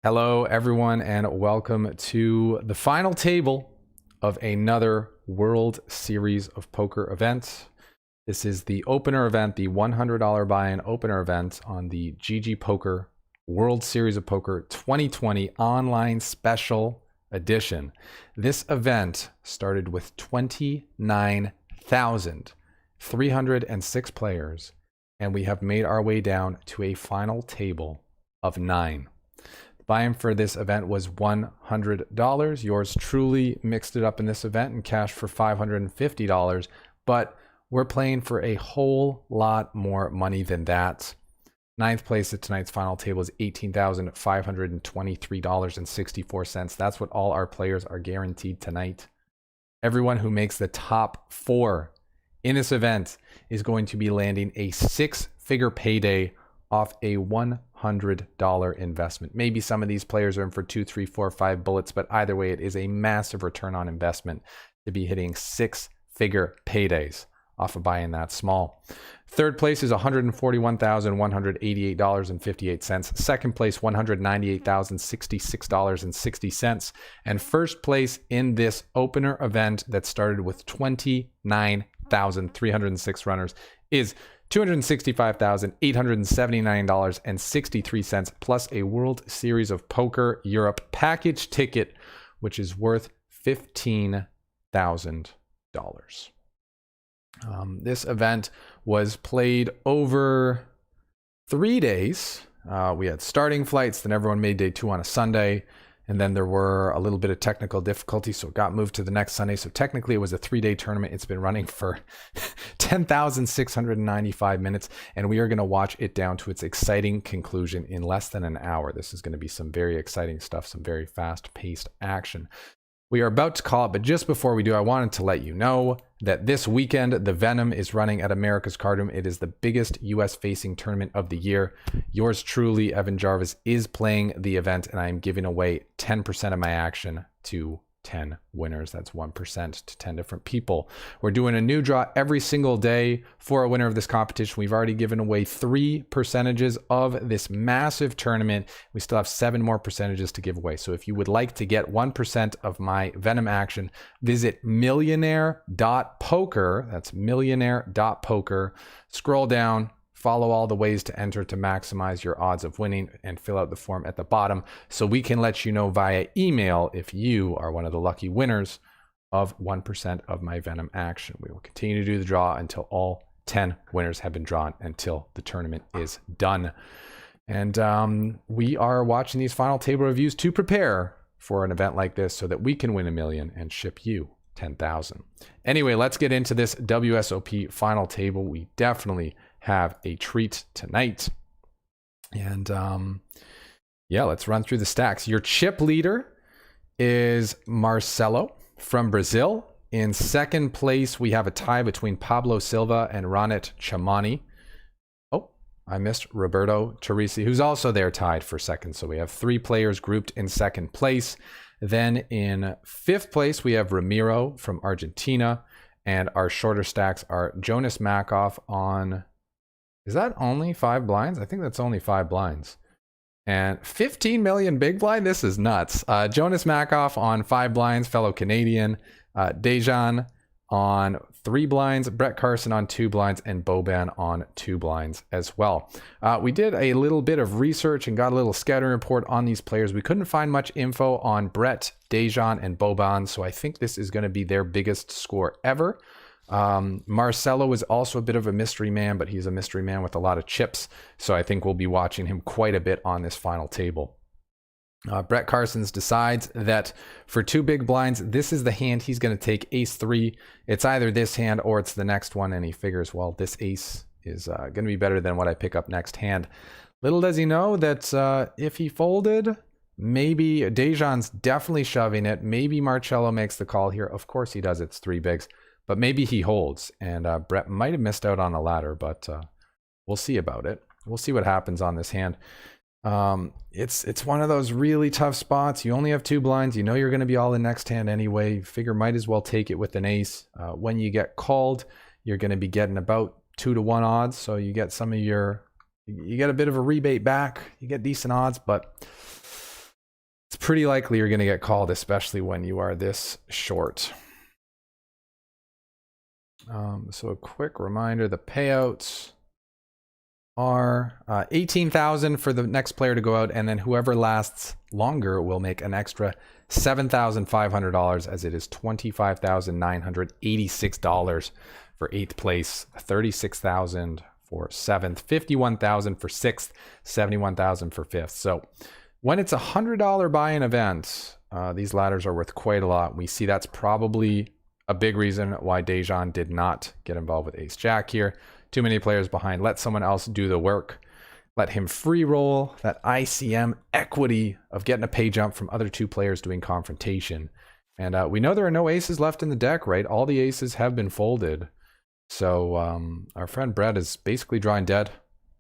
Hello, everyone, and welcome to the final table of another World Series of Poker event. This is the opener event, the $100 buy-in opener event on the GG Poker World Series of Poker 2020 Online Special Edition. This event started with 29,306 players, and we have made our way down to a final table of 9. Buy-in for this event was $100. Yours truly mixed it up in this event and cashed for $550, but we're playing for a whole lot more money than that. Ninth place at tonight's final table is $18,523.64. That's what all our players are guaranteed tonight. Everyone who makes the top 4 in this event is going to be landing a six-figure payday off a $100 investment. Maybe some of these players are in for 2, 3, 4, 5 bullets, but either way, it is a massive return on investment to be hitting six-figure paydays off a buy-in that small. Third place is $141,188.58. Second place, $198,066.60. And first place in this opener event that started with 29,306 runners is $265,879.63 plus a World Series of Poker Europe package ticket, which is worth $15,000. This event was played over 3 days. We had starting flights, then everyone made day 2 on a Sunday, and then there were a little bit of technical difficulty, so it got moved to the next Sunday. So technically it was a 3-day tournament. It's been running for 10,695 minutes, and we are going to watch it down to its exciting conclusion in less than an hour. This is going to be some very exciting stuff, some very fast-paced action. We are about to call it, but just before we do, I wanted to let you know that this weekend, the Venom is running at America's Card Room. It is the biggest US-facing tournament of the year. Yours truly, Evan Jarvis, is playing the event, and I am giving away 10% of my action to 10 winners. That's 1% to 10 different people. We're doing a new draw every single day for a winner of this competition. We've already given away 3 percentages of this massive tournament. We still have 7 more percentages to give away. So if you would like to get 1% of my Venom action, visit millionaire.poker. That's millionaire.poker. Scroll down. Follow all the ways to enter to maximize your odds of winning, and fill out the form at the bottom so we can let you know via email if you are one of the lucky winners of 1% of my Venom action. We will continue to do the draw until all 10 winners have been drawn, until the tournament is done. And we are watching these final table reviews to prepare for an event like this so that we can win $1 million and ship you 10,000. Anyway, let's get into this WSOP final table. We definitely have a treat tonight. And yeah, let's run through the stacks. Your chip leader is Marcelo from Brazil. In second place, we have a tie between Pablo Silva and Ronnie Chamani. Oh, I missed Roberto Teresi, who's also there tied for second. So we have 3 players grouped in second place. Then in fifth place, we have Ramiro from Argentina. And our shorter stacks are Jonas Makoff on... Is that only 5 blinds? I think that's only 5 blinds. And 15 million big blind? This is nuts. Jonas Makoff on 5 blinds, fellow Canadian. Dejan on 3 blinds. Brett Carson on 2 blinds. And Boban on 2 blinds as well. We did a little bit of research and got a little scouting report on these players. We couldn't find much info on Brett, Dejan, and Boban, so I think this is going to be their biggest score ever. Marcelo is also a bit of a mystery man, but he's a mystery man with a lot of chips, so I think we'll be watching him quite a bit on this final table. Brett Carsons decides that for 2 big blinds, this is the hand he's going to take, ace 3. It's either this hand or it's the next one, and he figures, well, this ace is going to be better than what I pick up next hand. Little does he know that if he folded, maybe Dejan's definitely shoving it. Maybe Marcelo makes the call here. Of course he does. It's 3 bigs. But maybe he holds, and Brett might have missed out on a ladder, but we'll see about it. We'll see what happens on this hand. It's one of those really tough spots. You only have 2 blinds. You know you're going to be all in next hand anyway. Figure might as well take it with an ace. When you get called, you're going to be getting about 2-to-1 odds, so you get some of your, you get a bit of a rebate back. You get decent odds, but it's pretty likely you're going to get called, especially when you are this short. So a quick reminder, the payouts are 18,000 for the next player to go out, and then whoever lasts longer will make an extra $7,500, as it is $25,986 for 8th place, 36,000 for 7th, 51,000 for 6th, 71,000 for 5th. So when it's a $100 buy-in event, these ladders are worth quite a lot. We see that's probably a big reason why Dejan did not get involved with Ace Jack here. Too many players behind. Let someone else do the work. Let him free roll that ICM equity of getting a pay jump from other 2 players doing confrontation. And we know there are no aces left in the deck, right? All the aces have been folded. So our friend Brett is basically drawing dead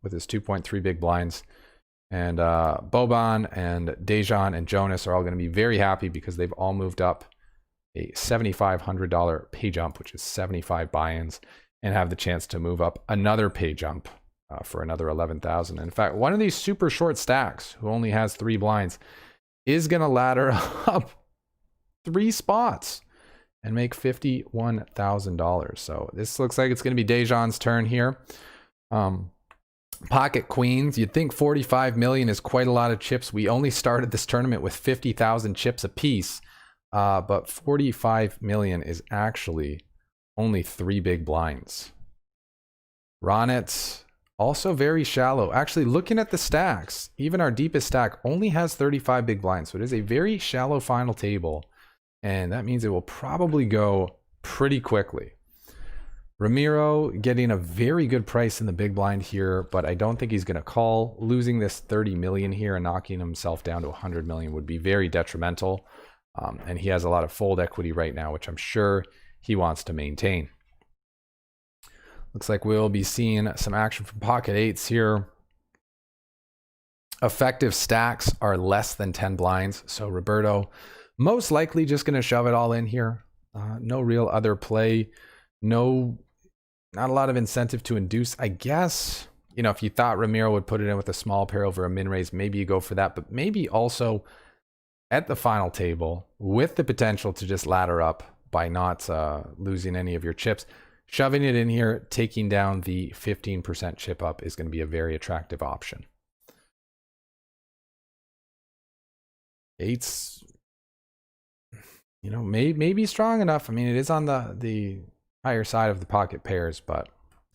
with his 2.3 big blinds. And Boban and Dejan and Jonas are all going to be very happy because they've all moved up a $7,500 pay jump, which is 75 buy-ins, and have the chance to move up another pay jump for another 11,000. In fact, one of these super short stacks who only has 3 blinds is going to ladder up 3 spots and make $51,000. So this looks like it's going to be Dejan's turn here. Pocket queens, you'd think 45 million is quite a lot of chips. We only started this tournament with 50,000 chips apiece, but 45 million is actually only 3 big blinds. Ronnie, also very shallow. Actually, looking at the stacks, even our deepest stack only has 35 big blinds. So it is a very shallow final table. And that means it will probably go pretty quickly. Ramiro getting a very good price in the big blind here, but I don't think he's going to call. Losing this 30 million here and knocking himself down to 100 million would be very detrimental. And he has a lot of fold equity right now, which I'm sure he wants to maintain. Looks like we'll be seeing some action from pocket 8s here. Effective stacks are less than 10 blinds. So Roberto most likely just going to shove it all in here. No real other play. Not a lot of incentive to induce. I guess, you know, if you thought Ramiro would put it in with a small pair over a min raise, maybe you go for that. But maybe also at the final table with the potential to just ladder up by not losing any of your chips. Shoving it in here, taking down the 15% chip up is going to be a very attractive option. 8's, you know, maybe strong enough. I mean, it is on the higher side of the pocket pairs, but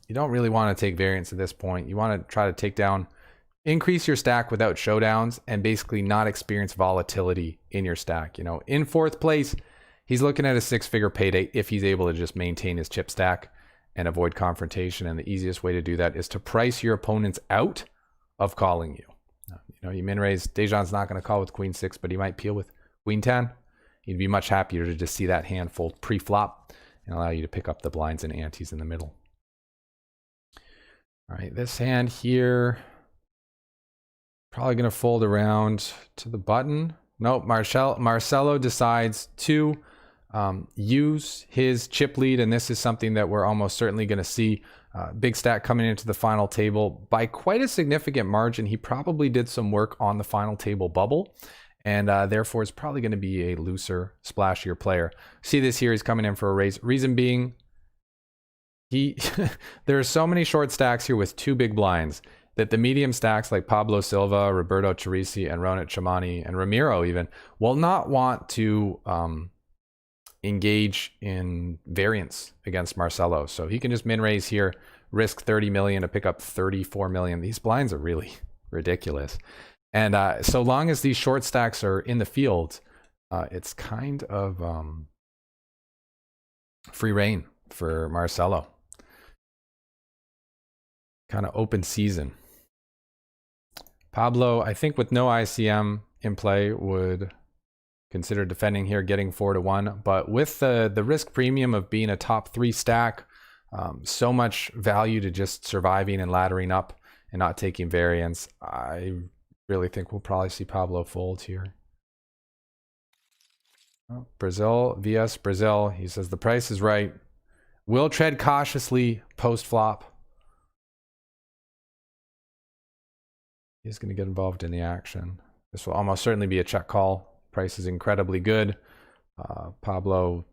you don't really want to take variance at this point. You want to try to take down, increase your stack without showdowns, and basically not experience volatility in your stack. You know, in 4th place, he's looking at a 6-figure payday if he's able to just maintain his chip stack and avoid confrontation. And the easiest way to do that is to price your opponents out of calling you. You know, you min raise. Dejan's not going to call with queen 6, but he might peel with queen 10. You'd be much happier to just see that hand fold pre-flop and allow you to pick up the blinds and antes in the middle. All right, this hand here, probably going to fold around to the button. Nope, Marcelo decides to use his chip lead, and this is something that we're almost certainly going to see. Big stack coming into the final table by quite a significant margin. He probably did some work on the final table bubble, and therefore is probably going to be a looser, splashier player. See this here, he's coming in for a raise. Reason being, there are so many short stacks here with 2 big blinds that the medium stacks like Pablo Silva, Roberto Charisi, and Ronnie Chamani, and Ramiro even, will not want to engage in variance against Marcelo. So he can just min raise here, risk 30 million to pick up 34 million. These blinds are really ridiculous. And so long as these short stacks are in the field, it's kind of free reign for Marcelo. Kind of open season. Pablo, I think with no ICM in play, would consider defending here, getting 4-1. But with the risk premium of being a top 3 stack, so much value to just surviving and laddering up and not taking variance, I really think we'll probably see Pablo fold here. Oh, Brazil, vs Brazil. He says the price is right. Will tread cautiously post-flop. He's going to get involved in the action. This will almost certainly be a check call. Price is incredibly good. Pablo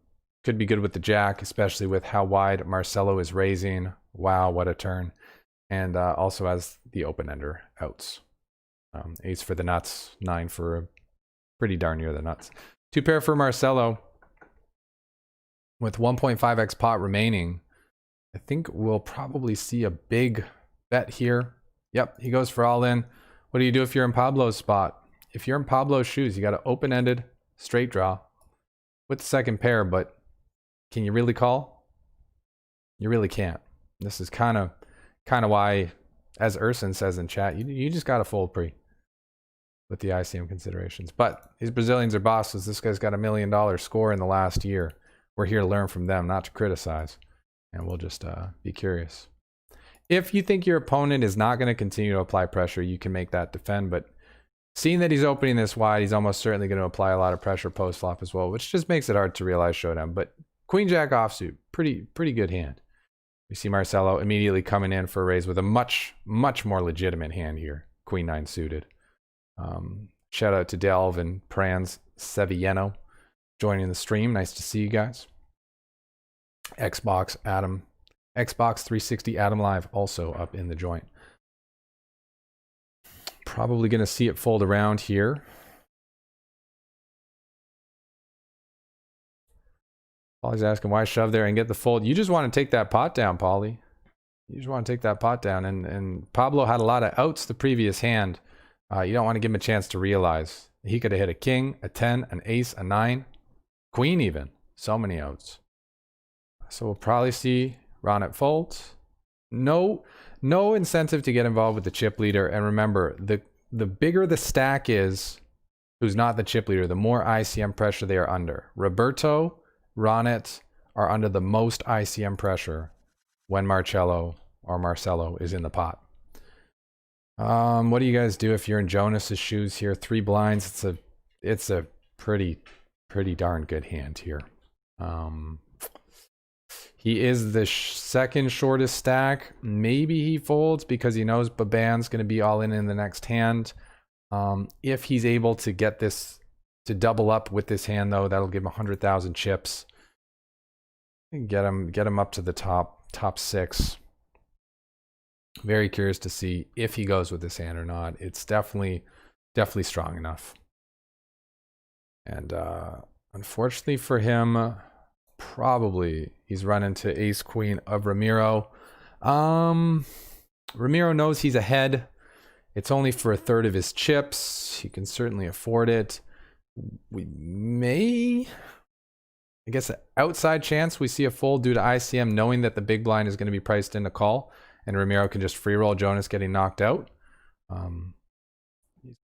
could be good with the jack, especially with how wide Marcelo is raising. Wow, what a turn. And also has the open-ender outs. Ace for the nuts, 9 for pretty darn near the nuts. 2 pair for Marcelo. With 1.5x pot remaining, I think we'll probably see a big bet here. Yep, he goes for all in. What do you do if you're in Pablo's spot? If you're in Pablo's shoes, you got an open-ended straight draw with the second pair, but can you really call? You really can't. This is kind of why, as Urson says in chat, you just got to fold pre with the ICM considerations. But these Brazilians are bosses. This guy's got $1 million score in the last year. We're here to learn from them, not to criticize. And we'll just be curious. If you think your opponent is not going to continue to apply pressure, you can make that defend. But seeing that he's opening this wide, he's almost certainly going to apply a lot of pressure post flop as well, which just makes it hard to realize showdown. But Queen Jack offsuit, pretty good hand. We see Marcelo immediately coming in for a raise with a much more legitimate hand here. Queen 9 suited. Shout out to Delve and Prans Sevillano joining the stream. Nice to see you guys. Xbox 360 Adam Live also up in the joint. Probably going to see it fold around here. Paulie's asking why shove there and get the fold. You just want to take that pot down, Paulie. You just want to take that pot down. And Pablo had a lot of outs the previous hand. You don't want to give him a chance to realize. He could have hit a king, a 10, an ace, a 9, queen even. So many outs. So we'll probably see Ronnie folds. No incentive to get involved with the chip leader. And remember, the bigger the stack is, who's not the chip leader, the more ICM pressure they are under. Roberto, Ronnie are under the most ICM pressure when Marcelo is in the pot. What do you guys do if you're in Jonas's shoes here? 3 blinds. It's a pretty darn good hand here. He is the second shortest stack. Maybe he folds because he knows Baban's going to be all in the next hand. If he's able to get this to double up with this hand, though, that'll give him 100,000 chips. Get him up to the top 6. Very curious to see if he goes with this hand or not. It's definitely strong enough. And unfortunately for him, probably he's run into ace queen of Ramiro. Ramiro knows he's ahead. It's only for a third of his chips. He can certainly afford it. We may, I guess, an outside chance we see a fold due to ICM, knowing that the big blind is going to be priced in to call, and Ramiro can just free roll Jonas getting knocked out.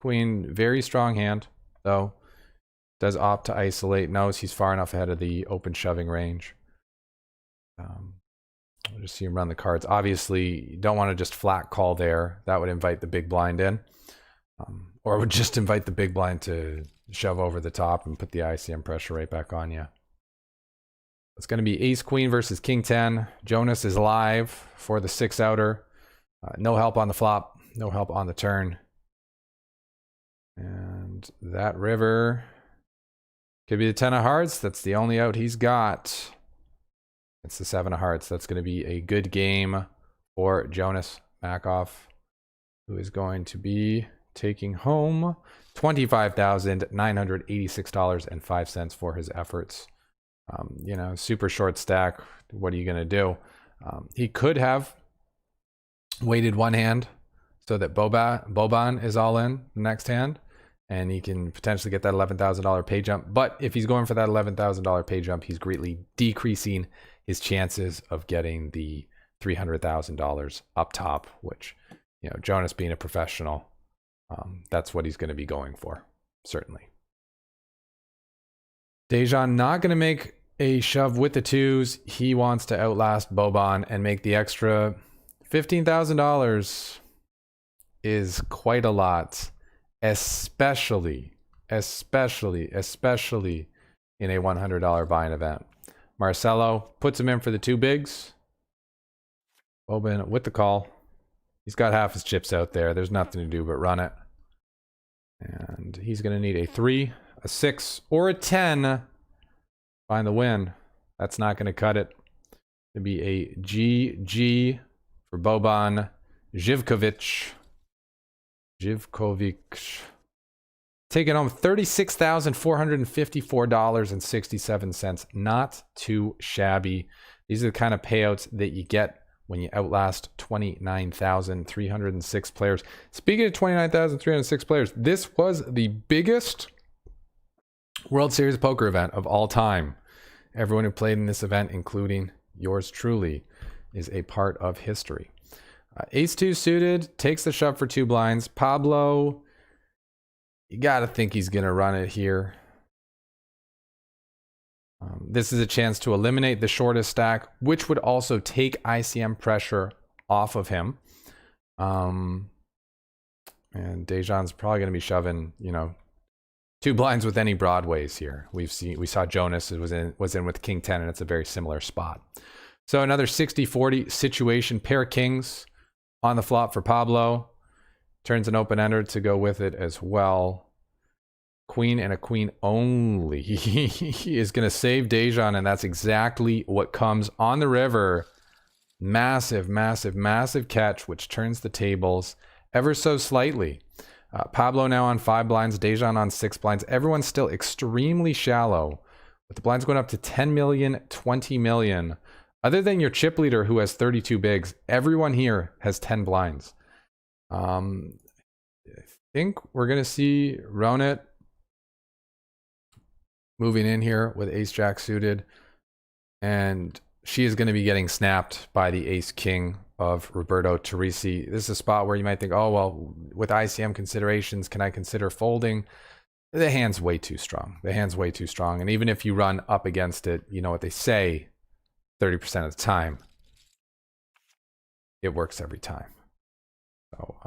Queen, very strong hand, though. Does opt to isolate, knows he's far enough ahead of the open shoving range. We'll just see him run the cards. Obviously, you don't want to just flat call there. That would invite the big blind in. Or it would just invite the big blind to shove over the top and put the ICM pressure right back on you. It's going to be ace queen versus king 10. Jonas is live for the 6-outer. No help on the flop. No help on the turn. And that river could be the 10 of hearts. That's the only out he's got. It's the 7 of hearts. That's going to be a good game for Jonas Makoff, who is going to be taking home $25,986.05 for his efforts. You know, super short stack. What are you going to do? He could have waited one hand so that Boban is all in the next hand, and he can potentially get that $11,000 pay jump. But if he's going for that $11,000 pay jump, he's greatly decreasing his chances of getting the $300,000 up top, which, you know, Jonas being a professional, that's what he's going to be going for, certainly. Dejan not going to make a shove with the 2s. He wants to outlast Boban and make the extra $15,000 is quite a lot, especially in a $100 buy-in event. Marcelo puts him in for the 2 bigs. Boban with the call. He's got half his chips out there. There's nothing to do but run it. And And he's going to need a 3, a 6, or a 10. Find the win. That's not going to cut it. It'll be a GG for Boban Živković. Taking home $36,454.67. Not too shabby. These are the kind of payouts that you get when you outlast 29,306 players. Speaking of 29,306 players, this was the biggest World Series of Poker event of all time. Everyone who played in this event, including yours truly, is a part of history. Ace-2 suited, takes the shove for 2 blinds. Pablo, you got to think he's going to run it here. This is a chance to eliminate the shortest stack, which would also take ICM pressure off of him. And Dejan's probably going to be shoving, 2 blinds with any broadways here. We saw Jonas was in with King 10, and it's a very similar spot. So another 60-40 situation. Pair of kings on the flop for Pablo. Turns an open-ender to go with it as well. Queen and a queen only. He is going to save Dejan, and that's exactly what comes on the river. Massive, massive, massive catch, which turns the tables ever so slightly. Pablo now on 5 blinds, Dejan on 6 blinds. Everyone's still extremely shallow, with the blinds going up to 10 million, 20 million. Other than your chip leader, who has 32 bigs, everyone here has 10 blinds. I think we're going to see Ronnie moving in here with ace-jack suited, and she is going to be getting snapped by the ace-king of Roberto Teresi. This is a spot where you might think, oh, well, with ICM considerations, can I consider folding? The hand's way too strong. The hand's way too strong. And even if you run up against it, you know what they say, 30% of the time, it works every time. So,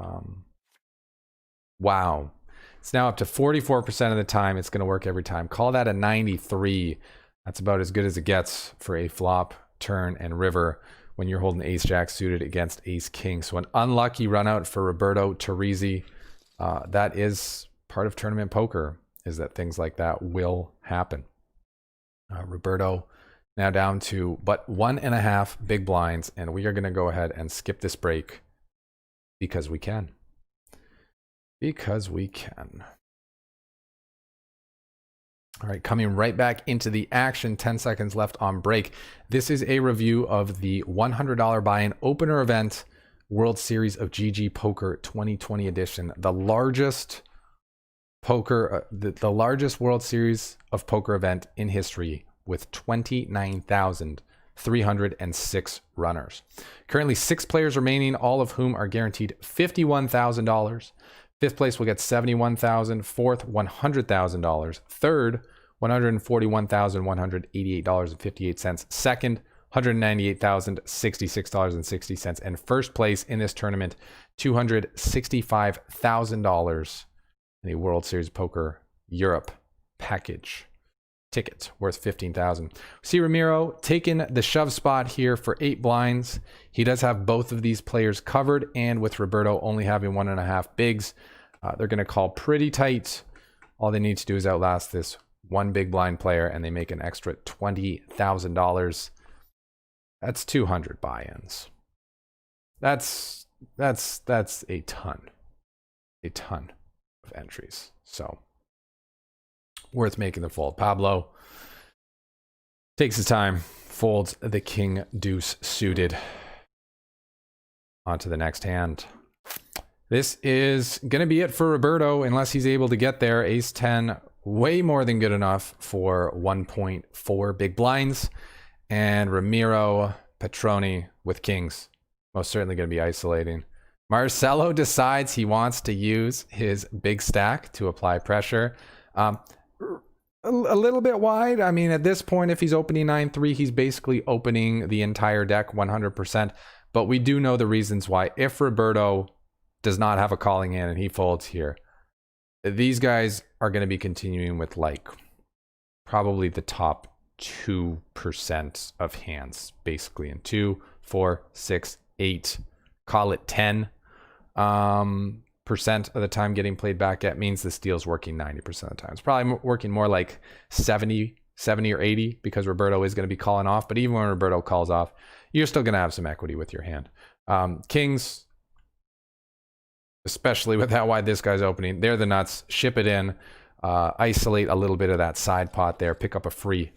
wow. It's now up to 44% of the time. It's going to work every time. Call that a 93. That's about as good as it gets for a flop, turn, and river when you're holding ace-jack suited against ace-king. So an unlucky run out for Roberto Teresi. That is part of tournament poker, is that things like that will happen. Roberto now down to but 1.5 big blinds, and we are going to go ahead and skip this break because we can. Because we can. All right, coming right back into the action, 10 seconds left on break. This is a review of the $100 buy-in opener event, World Series of GG Poker 2020 edition, the largest poker, the largest World Series of Poker event in history, with 29,306 runners. Currently 6 players remaining, all of whom are guaranteed $51,000. 5th place will get $71,000. 4th, $100,000. 3rd, $141,188.58. 2nd, $198,066.60. And 1st place in this tournament, $265,000 in the World Series of Poker Europe package ticket worth $15,000. See Ramiro taking the shove spot here for 8 blinds. He does have both of these players covered, and with Roberto only having 1.5 bigs, they're going to call pretty tight. All they need to do is outlast this 1 big blind player, and they make an extra $20,000. That's 200 buy-ins. That's a ton of entries. So worth making the fold. Pablo takes his time, folds the king deuce suited. On to the next hand. This is going to be it for Roberto, unless he's able to get there. Ace 10, way more than good enough for 1.4 big blinds. And Ramiro Petroni with kings, most certainly going to be isolating. Marcelo decides he wants to use his big stack to apply pressure. A little bit wide. I mean, at this point, if he's opening 9-3, he's basically opening the entire deck 100%. But we do know the reasons why. If Roberto does not have a calling hand and he folds here, these guys are going to be continuing with like probably the top 2% of hands, basically, in 2, 4, 6, 8, call it 10. of the time getting played back at means the steel's working 90% of the time. It's probably working more like 70 or 80 because Roberto is going to be calling off. But even when Roberto calls off, you're still going to have some equity with your hand. Kings, especially with how wide this guy's opening, they're the nuts. Ship it in, isolate a little bit of that side pot there, pick up a free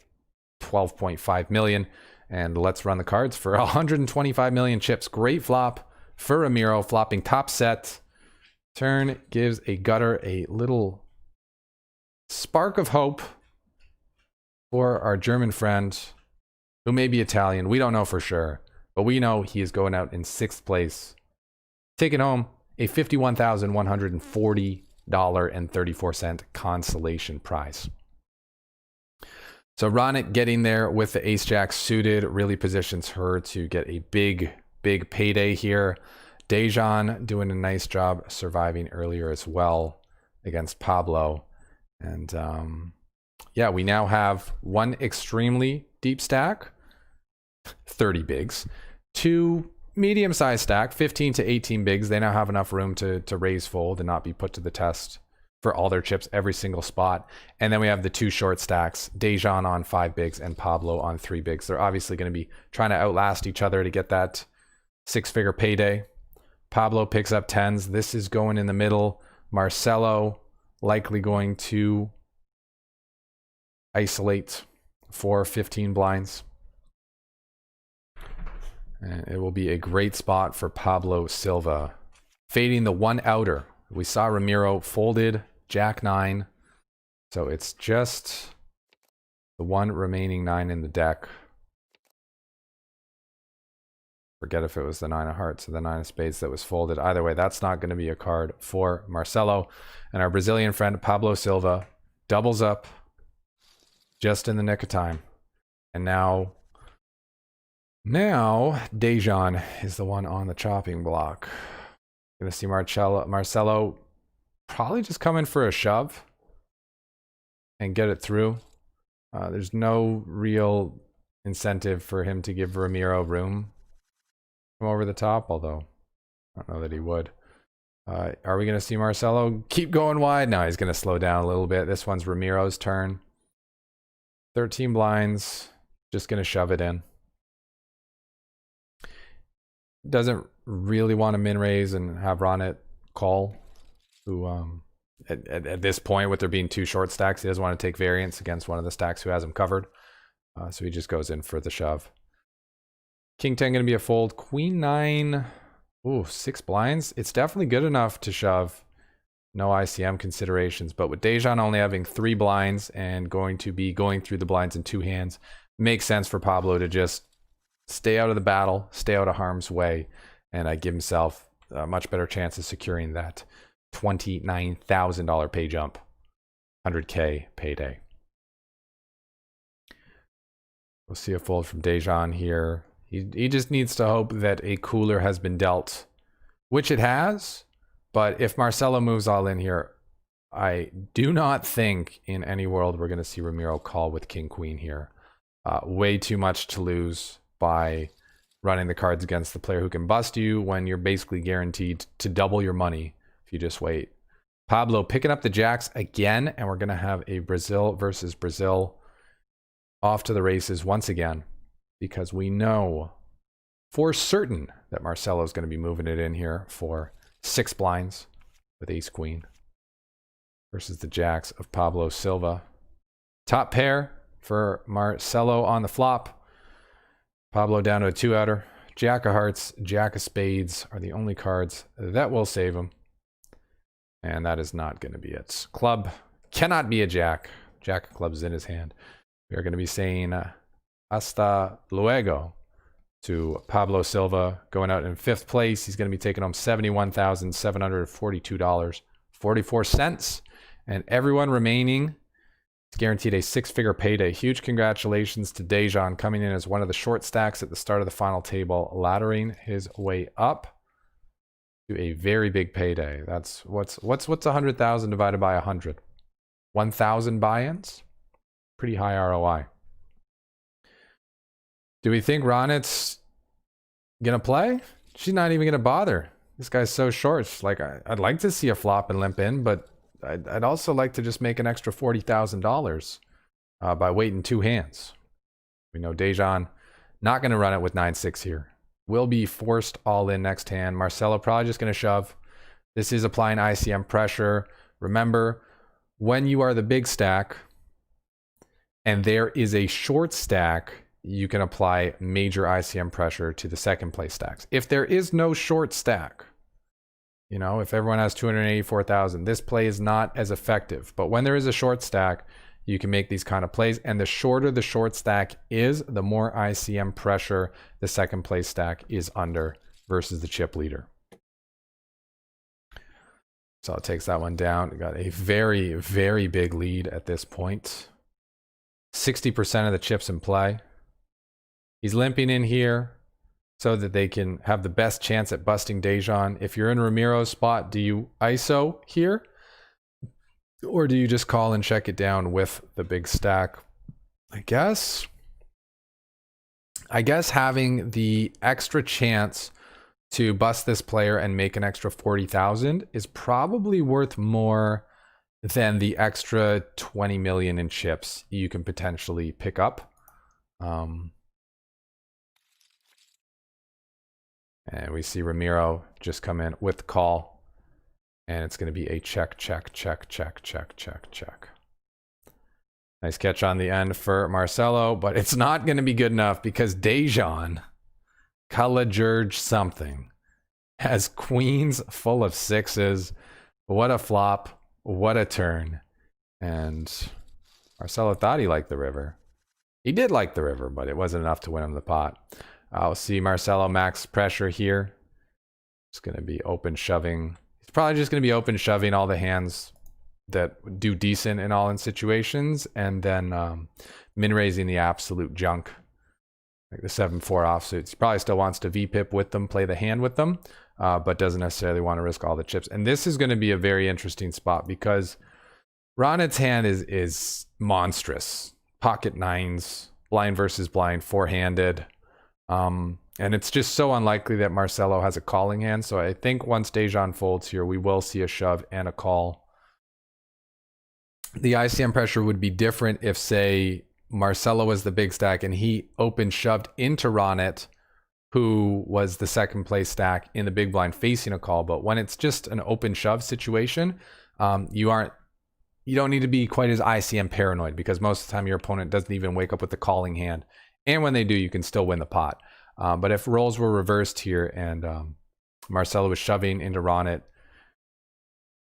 12.5 million, and let's run the cards for 125 million chips. Great flop for Ramiro, flopping top set. Turn gives a gutter a little spark of hope for our German friend, who may be Italian. We don't know for sure, but we know he is going out in 6th place, taking home a $51,140.34 consolation prize. So Ronnie getting there with the ace-jack suited really positions her to get a big payday here. Dejan doing a nice job surviving earlier as well against Pablo. And yeah, we now have one extremely deep stack, 30 bigs, two medium-sized stack, 15 to 18 bigs. They now have enough room to raise fold and not be put to the test for all their chips every single spot. And then we have the two short stacks, Dejan on 5 bigs and Pablo on 3 bigs. They're obviously going to be trying to outlast each other to get that 6-figure payday. Pablo picks up 10s. This is going in the middle. Marcelo likely going to isolate for 15 blinds. And it will be a great spot for Pablo Silva. Fading the one outer. We saw Ramiro folded Jack 9. So it's just the one remaining 9 in the deck. Forget if it was the 9 of hearts or the 9 of spades that was folded. Either way, that's not going to be a card for Marcelo. And our Brazilian friend Pablo Silva doubles up just in the nick of time. And now Dejan is the one on the chopping block. Gonna see Marcelo probably just come in for a shove and get it through. There's no real incentive for him to give Ramiro room from over the top, although I don't know that he would. Are we gonna see Marcelo keep going wide? No, he's gonna slow down a little bit. This one's Ramiro's turn. 13 blinds, just gonna shove it in. Doesn't really want to min raise and have Ronnie call, who at this point, with there being 2 short stacks, he doesn't want to take variance against one of the stacks who has him covered. So he just goes in for the shove. King 10 going to be a fold. Queen 9, ooh, 6 blinds. It's definitely good enough to shove. No ICM considerations, but with Dejan only having 3 blinds and going to be going through the blinds in 2 hands, makes sense for Pablo to just stay out of the battle, stay out of harm's way, and give himself a much better chance of securing that $29,000 pay jump, 100K payday. We'll see a fold from Dejan here. He just needs to hope that a cooler has been dealt, which it has. But if Marcelo moves all in here, I do not think in any world we're going to see Ramiro call with King Queen here. Way too much to lose by running the cards against the player who can bust you when you're basically guaranteed to double your money if you just wait. Pablo picking up the jacks again, and we're going to have a Brazil versus Brazil off to the races once again, because we know for certain that Marcelo is going to be moving it in here for 6 blinds with ace queen versus the jacks of Pablo Silva. Top pair for Marcelo on the flop. Pablo down to a 2-outer. Jack of hearts, jack of spades are the only cards that will save him. And that is not going to be it. Club cannot be a jack. Jack of clubs in his hand. We are going to be saying hasta luego to Pablo Silva, going out in 5th place. He's going to be taking home $71,742.44. And everyone remaining is guaranteed a 6-figure payday. Huge congratulations to Dejan, coming in as one of the short stacks at the start of the final table, laddering his way up to a very big payday. That's what's 100,000 divided by 100? 1,000 buy-ins? Pretty high ROI. Do we think Ronit's gonna play? She's not even gonna bother. This guy's so short. Like, I'd like to see a flop and limp in, but I'd also like to just make an extra $40,000 by waiting 2 hands. We know Dejan not going to run it with 9-6 here. Will be forced all in next hand. Marcelo probably just going to shove. This is applying ICM pressure. Remember, when you are the big stack and there is a short stack, you can apply major ICM pressure to the second place stacks. If there is no short stack, you know, if everyone has 284,000, this play is not as effective. But when there is a short stack, you can make these kind of plays. And the shorter the short stack is, the more ICM pressure the second place stack is under versus the chip leader. So it takes that one down. We got a very, very big lead at this point. 60% of the chips in play. He's limping in here so that they can have the best chance at busting Dejan. If you're in Ramiro's spot, do you ISO here? Or do you just call and check it down with the big stack? I guess having the extra chance to bust this player and make an extra 40,000 is probably worth more than the extra 20 million in chips you can potentially pick up. And we see Ramiro just come in with the call. And it's going to be a check, check, check, check, check, check, check. Nice catch on the end for Marcelo, but it's not going to be good enough because Dejan, Kalajurge something, has queens full of 6s. What a flop. What a turn. And Marcelo thought he liked the river. He did like the river, but it wasn't enough to win him the pot. I'll see Marcelo max pressure here. It's going to be open shoving. He's probably just going to be open shoving all the hands that do decent in all-in situations, and then min-raising the absolute junk, like the 7-4 offsuits. He probably still wants to VPip with them, play the hand with them, but doesn't necessarily want to risk all the chips. And this is going to be a very interesting spot because Ronit's hand is monstrous. Pocket nines, blind versus blind, four-handed. And it's just so unlikely that Marcelo has a calling hand. So I think once Dejan folds here, we will see a shove and a call. The ICM pressure would be different if, say, Marcelo was the big stack and he open shoved into Ronit, who was the second place stack in the big blind facing a call. But when it's just an open shove situation, you don't need to be quite as ICM paranoid, because most of the time your opponent doesn't even wake up with the calling hand. And when they do, you can still win the pot. But if roles were reversed here and Marcelo was shoving into Ronit,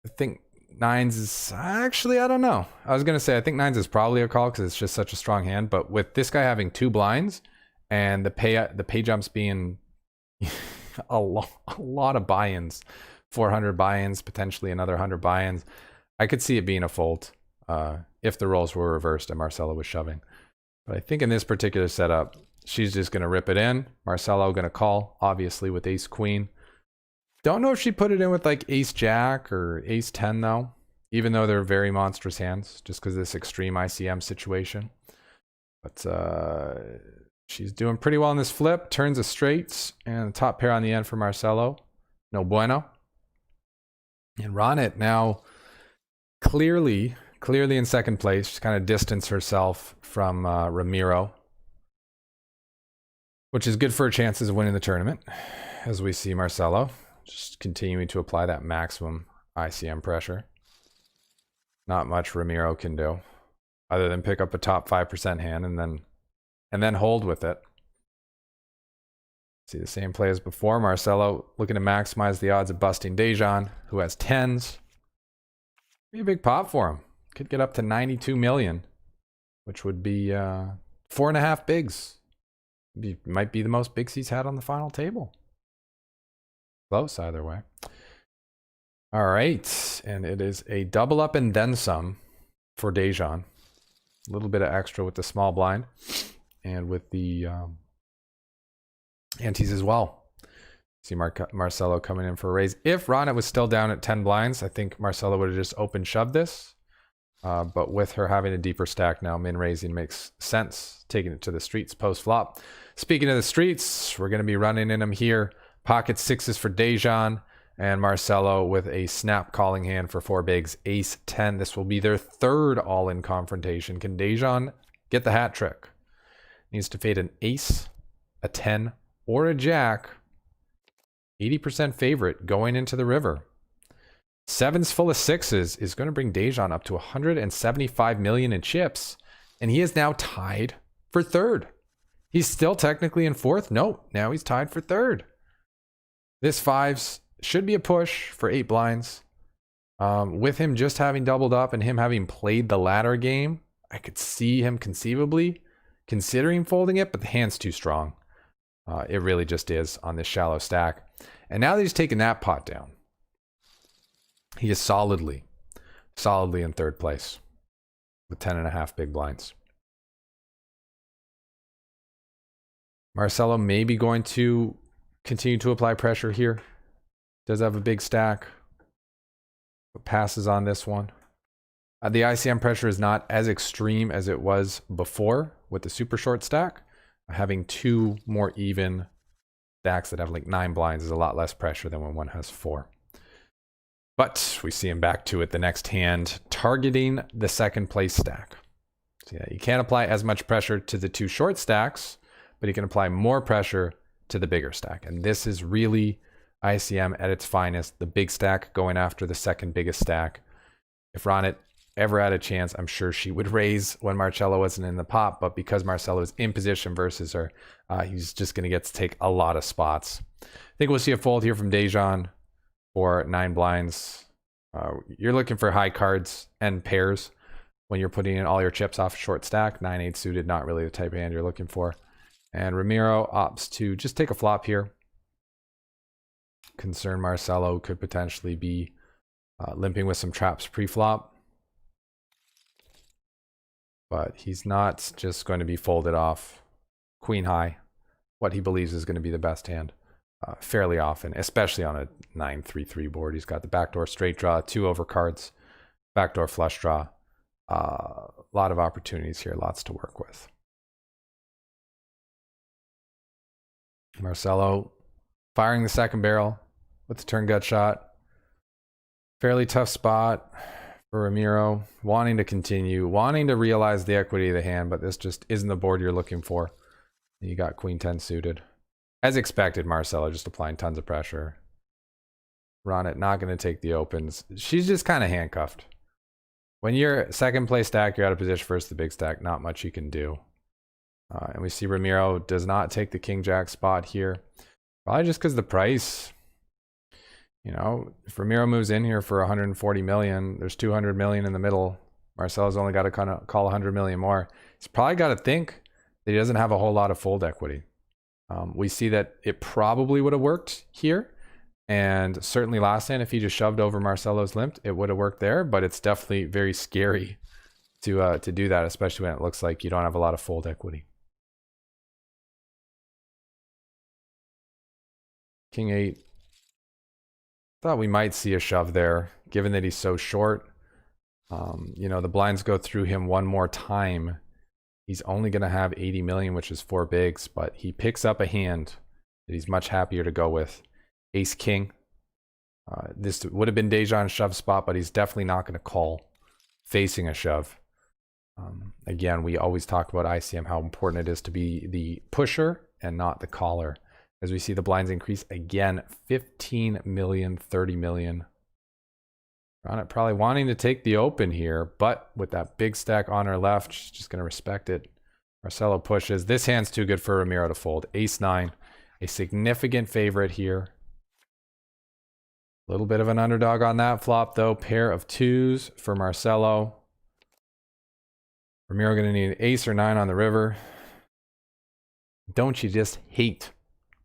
I think nines is actually, I don't know. I was going to say, I think nines is probably a call because it's just such a strong hand. But with this guy having two blinds and the pay jumps being a lot of buy-ins, 400 buy-ins, potentially another 100 buy-ins, I could see it being a fold if the roles were reversed and Marcelo was shoving. But I think in this particular setup, she's just going to rip it in. Marcelo going to call, obviously, with ace queen. Don't know if she put it in with like ace jack or ace 10 though, even though they're very monstrous hands, just because of this extreme ICM situation. But she's doing pretty well in this flip. Turns a straight and the top pair on the end for Marcelo. No bueno. And Ronit now clearly in second place. She's kind of distanced herself from Ramiro, which is good for her chances of winning the tournament, as we see Marcelo just continuing to apply that maximum ICM pressure. Not much Ramiro can do other than pick up a top 5% hand and then hold with it. See the same play as before. Marcelo looking to maximize the odds of busting Dejan, who has 10s. Be a big pop for him. Could get up to 92 million, which would be 4.5 bigs. Might be the most bigs he's had on the final table. Close either way. All right, and it is a double up and then some for Dejan. A little bit of extra with the small blind and with the antes as well. See Marcelo coming in for a raise. If Ronit was still down at 10 blinds, I think Marcelo would have just open shoved this. But with her having a deeper stack now, min raising makes sense. Taking it to the streets post flop. Speaking of the streets, we're going to be running in them here. Pocket sixes for Dejan. And Marcelo with a snap calling hand for 4 bigs, ace 10. This will be their third all-in confrontation. Can Dejan get the hat trick? Needs to fade an ace, a 10, or a jack. 80% favorite going into the river. 7s full of 6s is going to bring Dejan up to 175 million in chips. And he is now tied for third. He's still technically in fourth. No, now he's tied for third. This 5s should be a push for 8 blinds. With him just having doubled up and him having played the latter game, I could see him conceivably considering folding it, but the hand's too strong. It really just is on this shallow stack. And now that he's taken that pot down, he is solidly in third place with 10.5 big blinds. Marcelo may be going to continue to apply pressure here. Does have a big stack, but passes on this one. The ICM pressure is not as extreme as it was before with the super short stack. Having 2 more even stacks that have like 9 blinds is a lot less pressure than when one has 4. But we see him back to it the next hand, targeting the second place stack. So yeah, you can't apply as much pressure to the 2 short stacks, but you can apply more pressure to the bigger stack. And this is really ICM at its finest, the big stack going after the second biggest stack. If Ronnie ever had a chance, I'm sure she would raise when Marcelo wasn't in the pot, but because Marcelo is in position versus her, he's just going to get to take a lot of spots. I think we'll see a fold here from Dejan for 9 blinds. You're looking for high cards and pairs when you're putting in all your chips off a short stack. 9-8 suited, not really the type of hand you're looking for. And Ramiro opts to just take a flop here. Concerned Marcelo could potentially be limping with some traps pre-flop. But he's not just going to be folded off queen high, what he believes is going to be the best hand, fairly often, especially on a 9-3-3 board. He's got the backdoor straight draw, 2 overcards, backdoor flush draw. A lot of opportunities here, lots to work with. Marcelo firing the second barrel with the turn gut shot. Fairly tough spot for Ramiro, wanting to continue, wanting to realize the equity of the hand, but this just isn't the board you're looking for. You got queen 10 suited. As expected, Marcelo just applying tons of pressure. Ronnie not going to take the opens. She's just kind of handcuffed. When you're second place stack, you're out of position versus the big stack. Not much you can do. And we see Ramiro does not take the king jack spot here. Probably just because the price. You know, if Ramiro moves in here for 140 million, there's 200 million in the middle. Marcelo's only got to kind of call 100 million more. He's probably got to think that he doesn't have a whole lot of fold equity. We see that it probably would have worked here. And certainly last hand, if he just shoved over Marcelo's limp, it would have worked there. But it's definitely very scary to do that, especially when it looks like you don't have a lot of fold equity. King 8. Thought we might see a shove there, given that he's so short. You know, the blinds go through him one more time. He's only going to have 80 million, which is 4 bigs, but he picks up a hand that he's much happier to go with. Ace King. This would have been Dejan's shove spot, but he's definitely not going to call facing a shove. Again, we always talk about ICM, how important it is to be the pusher and not the caller. As we see the blinds increase again, 15 million, 30 million. Ronnie probably wanting to take the open here, but with that big stack on her left, she's just going to respect it. Marcelo pushes. This hand's too good for Ramiro to fold. Ace 9, a significant favorite here. A little bit of an underdog on that flop, though. Pair of 2s for Marcelo. Ramiro going to need an ace or 9 on the river. Don't you just hate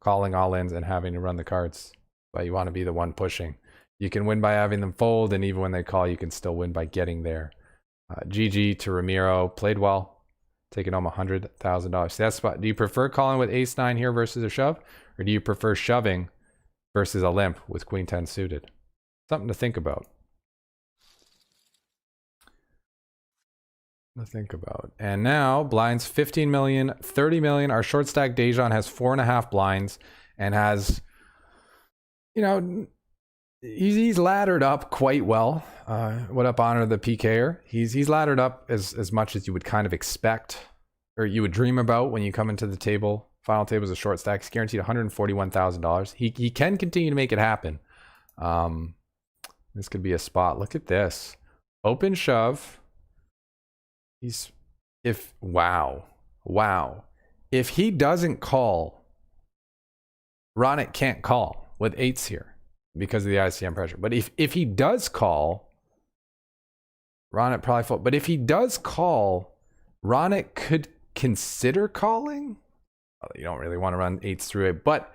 calling all ins and having to run the cards? But you want to be the one pushing. You can win by having them fold, and even when they call, you can still win by getting there. GG to Ramiro. Played well. Taking home $100,000. So that's do you prefer calling with ace 9 here versus a shove? Or do you prefer shoving versus a limp with queen 10 suited? Something to think about. And now blinds 15 million, 30 million. Our short stack Dejan has 4.5 blinds and has, you know, He's laddered up quite well. What up, Honor the PKer? He's laddered up as much as you would kind of expect, or you would dream about when you come into the table. Final table is a short stack. He's guaranteed $141,000. He can continue to make it happen. This could be a spot. Look at this. Open shove. Wow. If he doesn't call, Ronnie can't call with eights here because of the ICM pressure. But if he does call, Ronnie probably fold. But if he does call, Ronnie could consider calling. You don't really want to run eights through it, but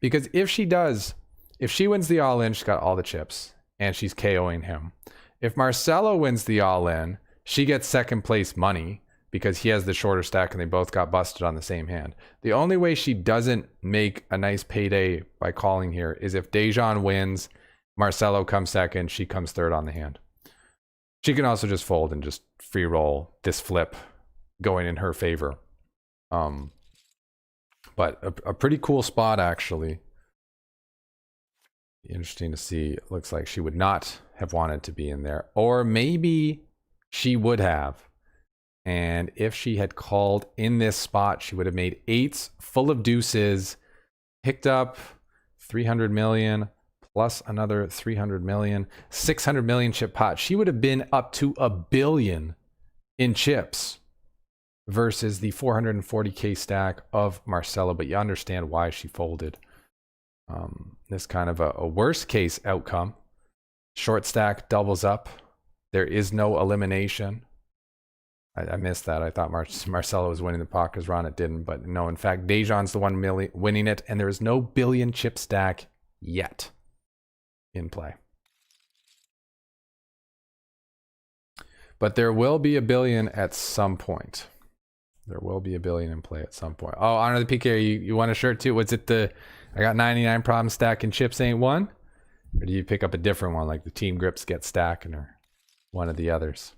because if she wins the all-in, she's got all the chips and she's KOing him. If Marcelo wins the all-in, she gets second place money because he has the shorter stack and they both got busted on the same hand. The only way she doesn't make a nice payday by calling here is if Dejan wins, Marcelo comes second, she comes third on the hand. She can also just fold and just free roll this flip going in her favor. But a pretty cool spot, actually. Interesting to see. It looks like she would not have wanted to be in there. Or maybe she would have. And if she had called in this spot, she would have made eights full of deuces, picked up 300 million plus another 300 million, 600 million chip pot. She would have been up to $1 billion in chips versus the 440K stack of Marcelo. But you understand why she folded. This kind of a worst case outcome. Short stack doubles up. There is no elimination. I missed that. I thought Marcelo was winning the pot because Ronnie didn't. But no, in fact, Dejan's the one winning it. And there is no billion chip stack yet in play. But there will be $1 billion at some point. There will be $1 billion in play at some point. Oh, Honor the PK, you want a shirt too? Was it the I got 99 problems stacking chips ain't one? Or do you pick up a different one like the Team Grips Get Stacking or one of the others?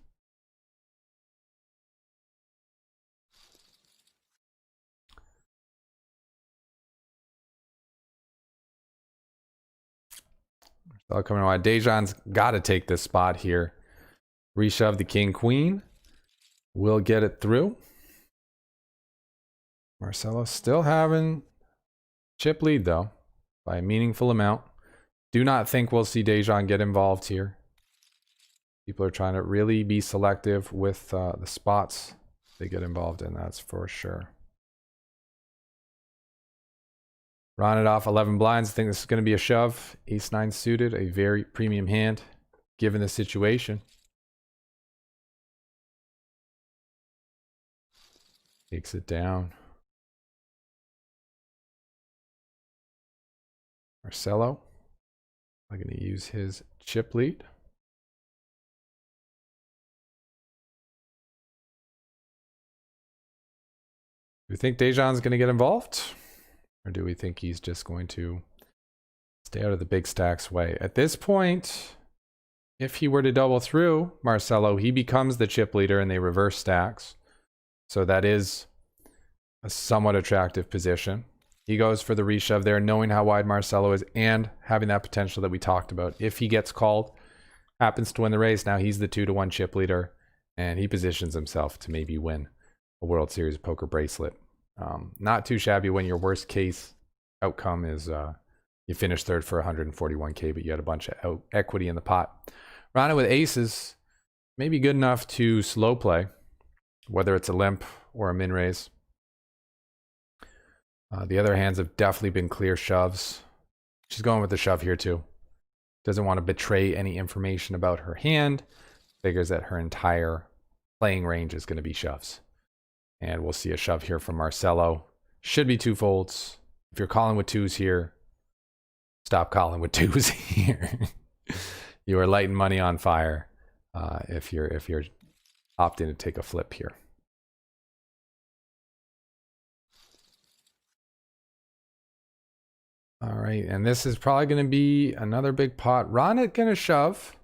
So coming on. Dejan's got to take this spot here. Reshove the King Queen. We'll get it through. Marcelo still having chip lead though by a meaningful amount. Do not think we'll see Dejan get involved here. People are trying to really be selective with the spots they get involved in, that's for sure. Rounded off 11 blinds. I think this is going to be a shove. Ace-9 suited, a very premium hand given the situation. Takes it down. Marcelo, I'm going to use his chip lead. Do we think Dejan's going to get involved? Or do we think he's just going to stay out of the big stacks way? At this point, if he were to double through Marcelo, he becomes the chip leader and they reverse stacks. So that is a somewhat attractive position. He goes for the reshove there, knowing how wide Marcelo is and having that potential that we talked about. If he gets called, happens to win the race, now he's the 2-to-1 chip leader and he positions himself to maybe win a World Series poker bracelet. Not too shabby when your worst case outcome is you finish third for 141K, but you had a bunch of equity in the pot. Ronnie with aces, maybe good enough to slow play, whether it's a limp or a min raise. The other hands have definitely been clear shoves. She's going with the shove here too. Doesn't want to betray any information about her hand. Figures that her entire playing range is going to be shoves. And we'll see a shove here from Marcelo. Should be 2 folds. If you're calling with 2s here, stop calling with 2s here. You are lighting money on fire if you're opting to take a flip here. All right, and this is probably going to be another big pot. Ronnie going to shove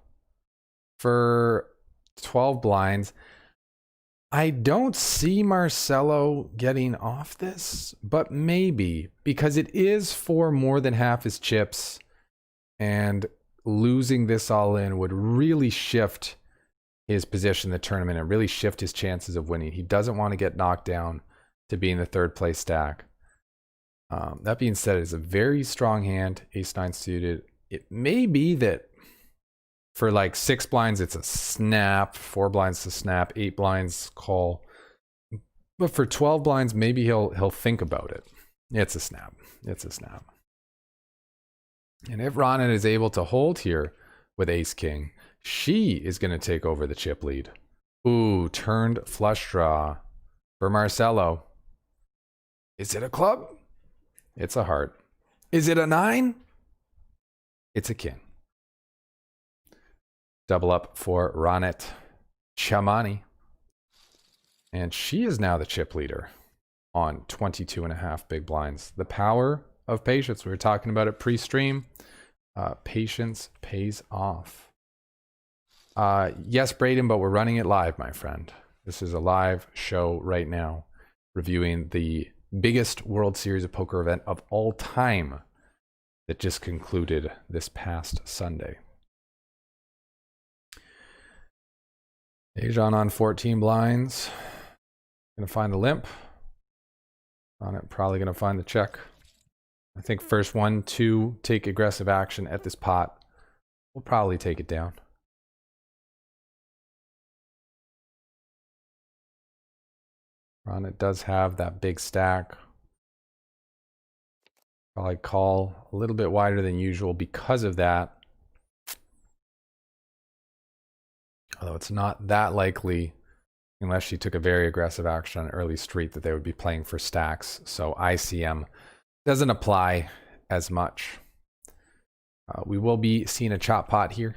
for 12 blinds. I don't see Marcelo getting off this, but maybe, because it is for more than half his chips. And losing this all in would really shift his position in the tournament and really shift his chances of winning. He doesn't want to get knocked down to be in the third place stack. That being said, it's a very strong hand, ace-9 suited. It may be that for like 6 blinds, it's a snap, 4 blinds to snap, 8 blinds call. But for 12 blinds, maybe he'll think about it. It's a snap. It's a snap. And if Ronnie is able to hold here with ace-king, she is going to take over the chip lead. Ooh, turned flush draw for Marcelo. Is it a club? It's a heart. Is it a 9? It's a king. Double up for Ronnie Chamani. And she is now the chip leader on 22.5 big blinds. The power of patience. We were talking about it pre-stream. Patience pays off. Yes, Braden, but we're running it live, my friend. This is a live show right now, reviewing the biggest World Series of Poker event of all time that just concluded this past Sunday. Dejan on 14 blinds. Gonna find the limp. On it, probably gonna find the check. I think first 1, 2 take aggressive action at this pot. We'll probably take it down. Ron, it does have that big stack. Probably call a little bit wider than usual because of that. Although it's not that likely, unless she took a very aggressive action on early street, that they would be playing for stacks. So ICM doesn't apply as much. We will be seeing a chop pot here.